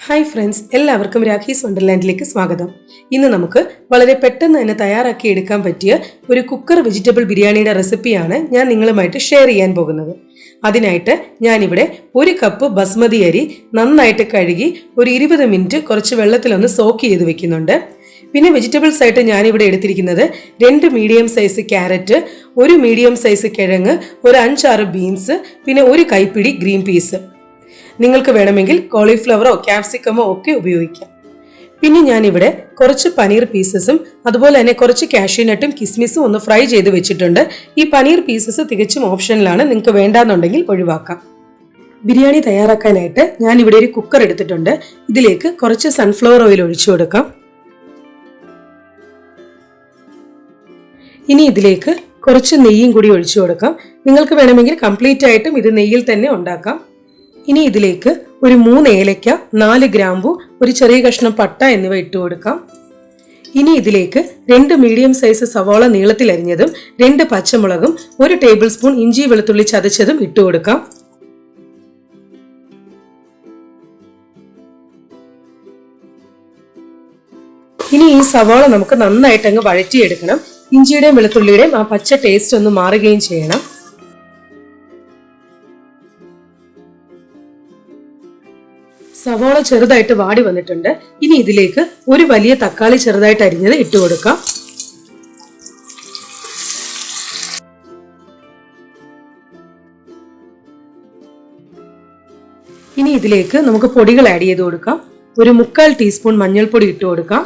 Hi friends, എല്ലാവർക്കും രാഖീസ് വണ്ടർലാൻഡിലേക്ക് സ്വാഗതം. ഇന്ന് നമുക്ക് വളരെ പെട്ടെന്ന് തന്നെ തയ്യാറാക്കി എടുക്കാൻ പറ്റിയ ഒരു കുക്കർ വെജിറ്റബിൾ ബിരിയാണിയുടെ റെസിപ്പിയാണ് ഞാൻ നിങ്ങളുമായിട്ട് ഷെയർ ചെയ്യാൻ പോകുന്നത്. അതിനായിട്ട് ഞാനിവിടെ 1 കപ്പ് ബസ്മതി അരി നന്നായിട്ട് കഴുകി ഒരു 20 മിനിറ്റ് കുറച്ച് വെള്ളത്തിലൊന്ന് സോക്ക് ചെയ്ത് വെക്കുന്നുണ്ട്. പിന്നെ വെജിറ്റബിൾസ് ആയിട്ട് ഞാനിവിടെ എടുത്തിരിക്കുന്നത് 2 medium size carrot, 1 medium size കിഴങ്ങ്, ഒരു 5-6 ബീൻസ്, പിന്നെ 1 കൈപ്പിടി ഗ്രീൻ പീസ്. നിങ്ങൾക്ക് വേണമെങ്കിൽ കോളിഫ്ലവറോ ക്യാപ്സിക്കമോ ഒക്കെ ഉപയോഗിക്കാം. പിന്നെ ഞാനിവിടെ കുറച്ച് പനീർ പീസസും അതുപോലെ തന്നെ കുറച്ച് കാഷ്യൂനട്ടും കിസ്മിസും ഒന്ന് ഫ്രൈ ചെയ്ത് വെച്ചിട്ടുണ്ട്. ഈ പനീർ പീസസ് തികച്ചും ഓപ്ഷനിലാണ്, നിങ്ങൾക്ക് വേണ്ടാന്നുണ്ടെങ്കിൽ ഒഴിവാക്കാം. ബിരിയാണി തയ്യാറാക്കാനായിട്ട് ഞാനിവിടെ ഒരു കുക്കർ എടുത്തിട്ടുണ്ട്. ഇതിലേക്ക് കുറച്ച് സൺഫ്ലവർ ഓയിൽ ഒഴിച്ചു കൊടുക്കാം. ഇനി ഇതിലേക്ക് കുറച്ച് നെയ്യും കൂടി ഒഴിച്ചു കൊടുക്കാം. നിങ്ങൾക്ക് വേണമെങ്കിൽ കംപ്ലീറ്റ് ആയിട്ടും ഇത് നെയ്യിൽ തന്നെ ഉണ്ടാക്കാം. ഇനി ഇതിലേക്ക് ഒരു 3 ഏലക്ക, 4 ഗ്രാമ്പു, ഒരു ചെറിയ കഷ്ണം പട്ട എന്നിവ ഇട്ട് കൊടുക്കാം. ഇനി ഇതിലേക്ക് 2 മീഡിയം സൈസ് സവാള നീളത്തിൽ അരിഞ്ഞതും 2 പച്ചമുളകും 1 ടേബിൾ സ്പൂൺ ഇഞ്ചി വെളുത്തുള്ളി ചതച്ചതും ഇട്ട് കൊടുക്കാം. ഇനി ഈ സവാള നമുക്ക് നന്നായിട്ട് അങ്ങ് വഴറ്റിയെടുക്കണം. ഇഞ്ചിയുടെയും വെളുത്തുള്ളിയുടെയും ആ പച്ച ടേസ്റ്റ് ഒന്ന് മാറുകയും ചെയ്യണം. സവാള ചെറുതായിട്ട് വാടി വന്നിട്ടുണ്ട്. ഇനി ഇതിലേക്ക് ഒരു വലിയ തക്കാളി ചെറുതായിട്ട് അരിഞ്ഞത് ഇട്ട് കൊടുക്കാം. ഇനി ഇതിലേക്ക് നമുക്ക് പൊടികൾ ആഡ് ചെയ്ത് കൊടുക്കാം. ഒരു 1/4 ടീസ്പൂൺ മഞ്ഞൾപ്പൊടി ഇട്ട് കൊടുക്കാം.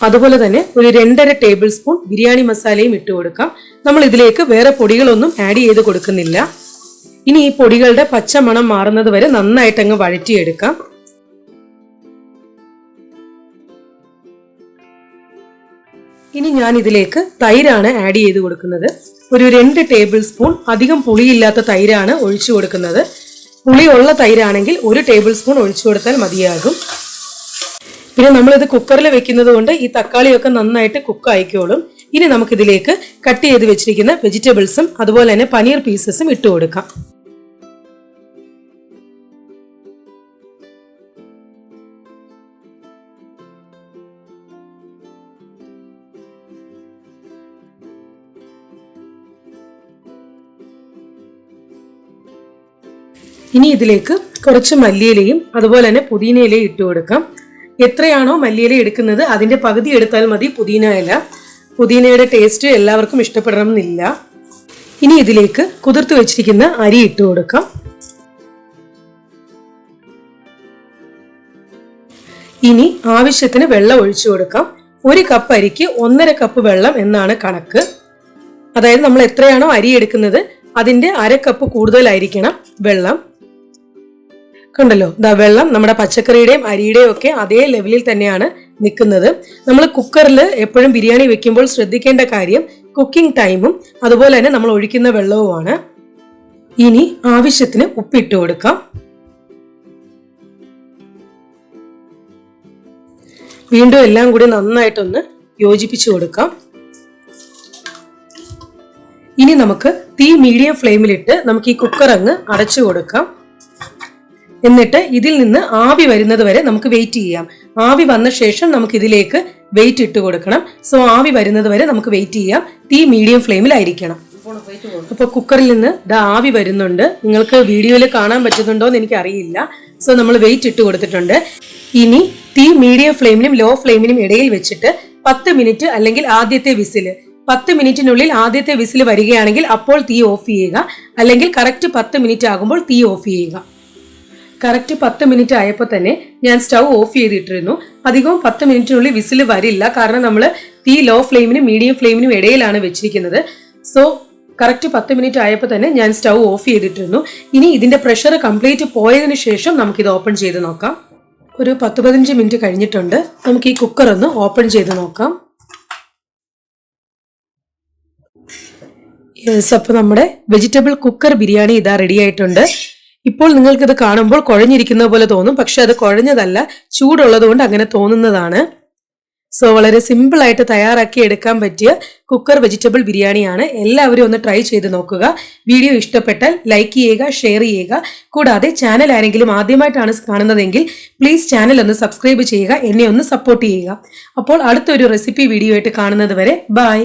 അതുപോലെ തന്നെ ഒരു 2.5 ടേബിൾ സ്പൂൺ ബിരിയാണി മസാലയും ഇട്ട് കൊടുക്കാം. നമ്മൾ ഇതിലേക്ക് വേറെ പൊടികളൊന്നും ആഡ് ചെയ്ത് കൊടുക്കുന്നില്ല. ഇനി ഈ പൊടികളുടെ പച്ച മണം മാറുന്നത് വരെ നന്നായിട്ട് അങ്ങ് വഴറ്റിയെടുക്കാം. ഇനി ഞാൻ ഇതിലേക്ക് തൈരാണ് ആഡ് ചെയ്ത് കൊടുക്കുന്നത്. ഒരു 2 ടേബിൾ സ്പൂൺ അധികം പുളിയില്ലാത്ത തൈരാണ് ഒഴിച്ചു കൊടുക്കുന്നത്. പുളിയുള്ള തൈരാണെങ്കിൽ 1 ടേബിൾ സ്പൂൺ ഒഴിച്ചു കൊടുത്താൽ മതിയാകും. പിന്നെ നമ്മളിത് കുക്കറിൽ വെക്കുന്നത് കൊണ്ട് ഈ തക്കാളിയൊക്കെ നന്നായിട്ട് കുക്ക് ആയിക്കോളും. ഇനി നമുക്കിതിലേക്ക് കട്ട് ചെയ്ത് വെച്ചിരിക്കുന്ന വെജിറ്റബിൾസും അതുപോലെ തന്നെ പനീർ പീസസും ഇട്ട് കൊടുക്കാം. ഇനി ഇതിലേക്ക് കുറച്ച് മല്ലിയിലയും അതുപോലെ തന്നെ പുതിന ഇലയും ഇട്ട് കൊടുക്കാം. എത്രയാണോ മല്ലിയില എടുക്കുന്നത് അതിന്റെ പകുതി എടുത്താൽ മതി പുതിന ഇല. പുതിനയുടെ ടേസ്റ്റ് എല്ലാവർക്കും ഇഷ്ടപ്പെടണം എന്നില്ല. ഇനി ഇതിലേക്ക് കുതിർത്ത് വെച്ചിരിക്കുന്ന അരി ഇട്ട് കൊടുക്കാം. ഇനി ആവശ്യത്തിന് വെള്ളം ഒഴിച്ചു കൊടുക്കാം. 1 കപ്പ് അരിക്ക് 1.5 കപ്പ് വെള്ളം എന്നാണ് കണക്ക്. അതായത് നമ്മൾ എത്രയാണോ അരി എടുക്കുന്നത് അതിന്റെ 1/2 കപ്പ് കൂടുതലായിരിക്കണം വെള്ളം. കണ്ടല്ലോ, വെള്ളം നമ്മുടെ പച്ചക്കറിയുടെയും അരിയുടെയും ഒക്കെ അതേ ലെവലിൽ തന്നെയാണ് നിൽക്കുന്നത്. നമ്മൾ കുക്കറിൽ എപ്പോഴും ബിരിയാണി വെക്കുമ്പോൾ ശ്രദ്ധിക്കേണ്ട കാര്യം കുക്കിംഗ് ടൈമും അതുപോലെ തന്നെ നമ്മൾ ഒഴിക്കുന്ന വെള്ളവുമാണ്. ഇനി ആവശ്യത്തിന് ഉപ്പിട്ട് കൊടുക്കാം. വീണ്ടും എല്ലാം കൂടി നന്നായിട്ടൊന്ന് യോജിപ്പിച്ചു കൊടുക്കാം. ഇനി നമുക്ക് തീ മീഡിയം ഫ്ലെയിമിലിട്ട് നമുക്ക് ഈ കുക്കർ അങ്ങ് അടച്ചു കൊടുക്കാം. എന്നിട്ട് ഇതിൽ നിന്ന് ആവി വരുന്നത് വരെ നമുക്ക് വെയിറ്റ് ചെയ്യാം. ആവി വന്ന ശേഷം നമുക്ക് ഇതിലേക്ക് വെയിറ്റ് ഇട്ട് കൊടുക്കണം. സോ ആവി വരുന്നത് വരെ നമുക്ക് വെയിറ്റ് ചെയ്യാം. തീ മീഡിയം ഫ്ലെയിമിലായിരിക്കണം. അപ്പൊ കുക്കറിൽ നിന്ന് ആവി വരുന്നുണ്ട്. നിങ്ങൾക്ക് വീഡിയോയിൽ കാണാൻ പറ്റുന്നുണ്ടോ എന്ന് എനിക്ക് അറിയില്ല. സോ നമ്മൾ വെയിറ്റ് ഇട്ട് കൊടുത്തിട്ടുണ്ട്. ഇനി തീ മീഡിയം ഫ്ലെയിമിലും ലോ ഫ്ലെയിമിലും ഇടയിൽ വെച്ചിട്ട് 10 മിനിറ്റ് അല്ലെങ്കിൽ ആദ്യത്തെ വിസില് 10 മിനിറ്റിനുള്ളിൽ ആദ്യത്തെ വിസിൽ വരികയാണെങ്കിൽ അപ്പോൾ തീ ഓഫ് ചെയ്യുക. അല്ലെങ്കിൽ കറക്റ്റ് 10 മിനിറ്റ് ആകുമ്പോൾ തീ ഓഫ് ചെയ്യുക. കറക്റ്റ് 10 മിനിറ്റ് ആയപ്പോൾ തന്നെ ഞാൻ സ്റ്റൗ ഓഫ് ചെയ്തിട്ടിരുന്നു. അധികവും 10 മിനിറ്റിനുള്ളിൽ വിസിൽ വരില്ല. കാരണം നമ്മൾ തീ ലോ ഫ്ലെയിമിനും മീഡിയം ഫ്ലെയിമിനും ഇടയിലാണ് വെച്ചിരിക്കുന്നത്. സോ കറക്റ്റ് 10 മിനിറ്റ് ആയപ്പോൾ തന്നെ ഞാൻ സ്റ്റൗ ഓഫ് ചെയ്തിട്ടിരുന്നു. ഇനി ഇതിന്റെ പ്രഷർ കംപ്ലീറ്റ് പോയതിനു ശേഷം നമുക്കിത് ഓപ്പൺ ചെയ്ത് നോക്കാം. ഒരു 10-15 മിനിറ്റ് കഴിഞ്ഞിട്ടുണ്ട്. നമുക്ക് ഈ കുക്കർ ഒന്ന് ഓപ്പൺ ചെയ്ത് നോക്കാം. യെസ്, അപ്പോൾ നമ്മുടെ വെജിറ്റബിൾ കുക്കർ ബിരിയാണി ഇതാ റെഡി ആയിട്ടുണ്ട്. ഇപ്പോൾ നിങ്ങൾക്കിത് കാണുമ്പോൾ കുഴഞ്ഞിരിക്കുന്ന പോലെ തോന്നും. പക്ഷെ അത് കുഴഞ്ഞതല്ല, ചൂടുള്ളത് കൊണ്ട് അങ്ങനെ തോന്നുന്നതാണ്. സോ വളരെ സിമ്പിൾ ആയിട്ട് തയ്യാറാക്കി എടുക്കാൻ പറ്റിയ കുക്കർ വെജിറ്റബിൾ ബിരിയാണിയാണ്. എല്ലാവരും ഒന്ന് ട്രൈ ചെയ്ത് നോക്കുക. വീഡിയോ ഇഷ്ടപ്പെട്ടാൽ ലൈക്ക് ചെയ്യുക, ഷെയർ ചെയ്യുക. കൂടാതെ ചാനൽ ആരെങ്കിലും ആദ്യമായിട്ടാണ് കാണുന്നതെങ്കിൽ പ്ലീസ് ചാനൽ ഒന്ന് സബ്സ്ക്രൈബ് ചെയ്യുക, എന്നെ ഒന്ന് സപ്പോർട്ട് ചെയ്യുക. അപ്പോൾ അടുത്തൊരു റെസിപ്പി വീഡിയോ ആയിട്ട് കാണുന്നത് വരെ ബൈ.